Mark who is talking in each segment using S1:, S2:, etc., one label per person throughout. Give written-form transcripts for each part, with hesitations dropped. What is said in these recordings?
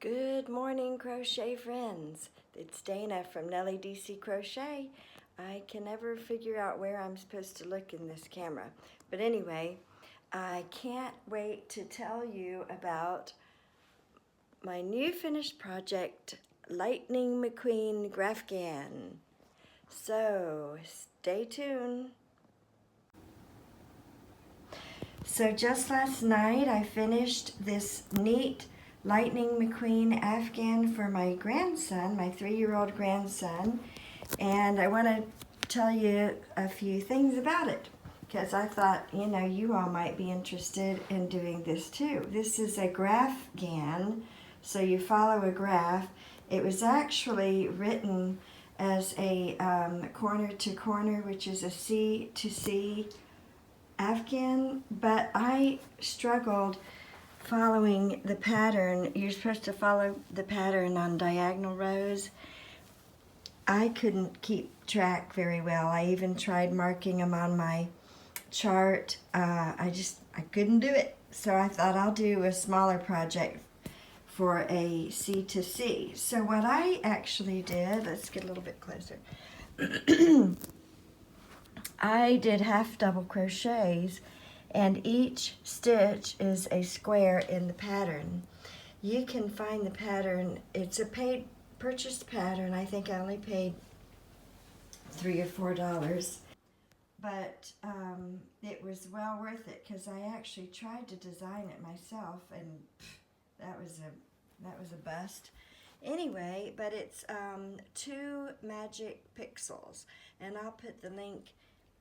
S1: Good morning, crochet friends. It's Dayna from Nellie DeeCee Crochet. I can never figure out where I'm supposed to look in this camera. But anyway, I can't wait to tell you about my new finished project, Lightning McQueen Grafghan. So stay tuned. So just last night I finished this neat Lightning McQueen Afghan for my grandson, my 3-year-old grandson, and I want to tell you a few things about it because I thought, you all might be interested in doing this too. This is a Grafghan, so you follow a graph. It was actually written as a corner to corner, which is a C to C Afghan, but I struggled following the pattern. You're supposed to follow the pattern on diagonal rows. I couldn't keep track very well. I even tried marking them on my chart. I couldn't do it. So I thought I'll do a smaller project for a C to C. So what I actually did, let's get a little bit closer. I did half double crochets, and each stitch is a square in the pattern. You can find the pattern. It's a purchased pattern. I think I only paid $3 or $4, but it was well worth it because I actually tried to design it myself, and that was a bust. Anyway, but it's 2 magic pixels, and I'll put the link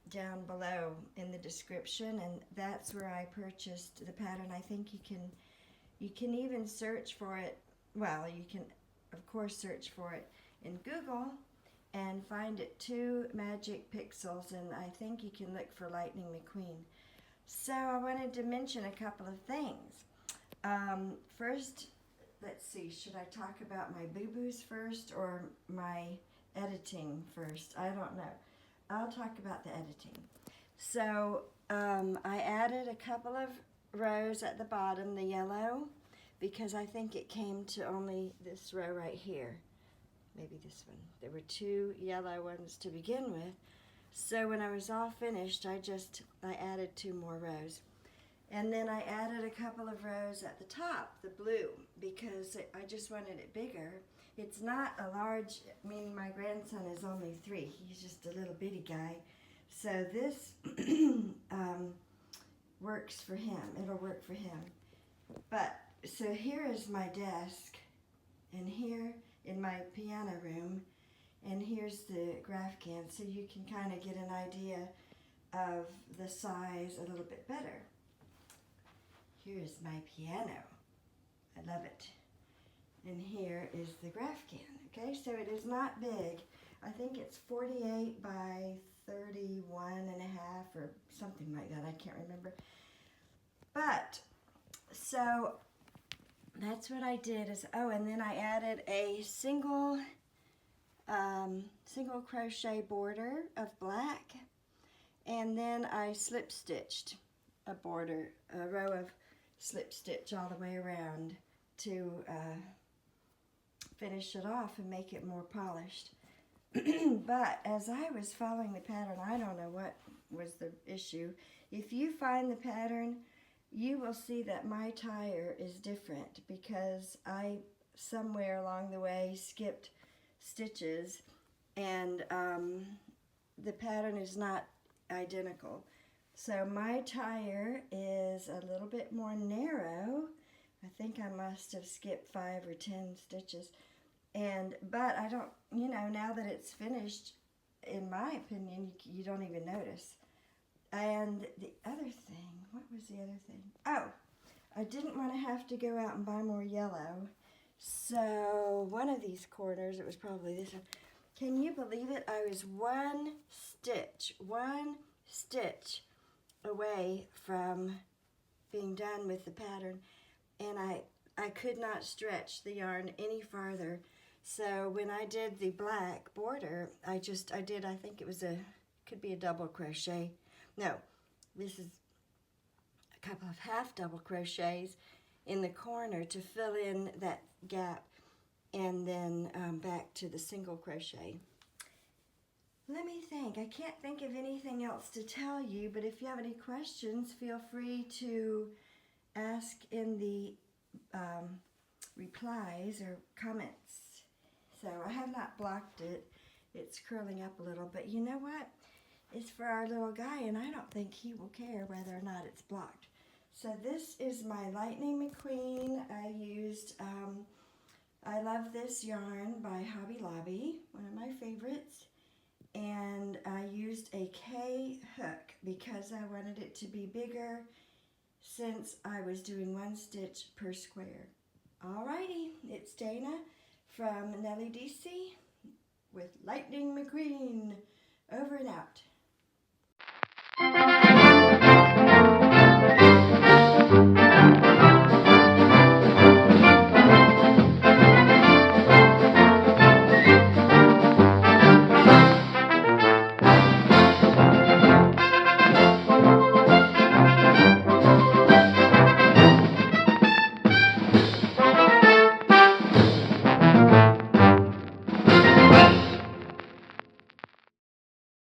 S1: down below in the description, and that's where I purchased the pattern. I think you can even search for it. Well, you can of course search for it in Google and find it 2 magic pixels, and I think you can look for Lightning McQueen. So I wanted to mention a couple of things. First, let's see, should I talk about my boo-boos first or my editing first? I don't know. I'll talk about the editing. So I added a couple of rows at the bottom, the yellow, because I think it came to only this row right here. Maybe this one. There were 2 yellow ones to begin with. So when I was all finished, I added 2 more rows. And then I added a couple of rows at the top, the blue, because I just wanted it bigger. It's not a large, meaning my grandson is only 3. He's just a little bitty guy. So this works for him. It'll work for him. But, so here is my desk, and here in my piano room, and here's the Grafghan, so you can kind of get an idea of the size a little bit better. Here's my piano. I love it. And here is the Grafghan. Okay, so it is not big. I think it's 48 by 31 and a half or something like that. I can't remember. But, so that's what I did. And then I added a single crochet border of black, and then I slip stitched a row of slip stitch all the way around to finish it off and make it more polished. But as I was following the pattern, I don't know what was the issue. If you find the pattern, you will see that my tire is different because I somewhere along the way skipped stitches, and the pattern is not identical. So my tire is a little bit more narrow. I think I must have skipped 5 or 10 stitches. But I don't, now that it's finished, in my opinion, you don't even notice. And the other thing, what was the other thing? Oh, I didn't want to have to go out and buy more yellow. So one of these corners, it was probably this one. Can you believe it? I was one stitch away from being done with the pattern, and I could not stretch the yarn any farther. So when I did the black border, I think it could be a double crochet. No, this is a couple of half double crochets in the corner to fill in that gap, and then back to the single crochet. Let me think. I can't think of anything else to tell you, but if you have any questions, feel free to ask in the replies or comments. So I have not blocked it. It's curling up a little, but you know what? It's for our little guy, and I don't think he will care whether or not it's blocked. So this is my Lightning McQueen. I used, I love this yarn by Hobby Lobby, one of my favorites. And I used a K hook because I wanted it to be bigger since I was doing 1 stitch per square. Alrighty, it's Dayna from Nellie DeeCee with Lightning McQueen. Over and out.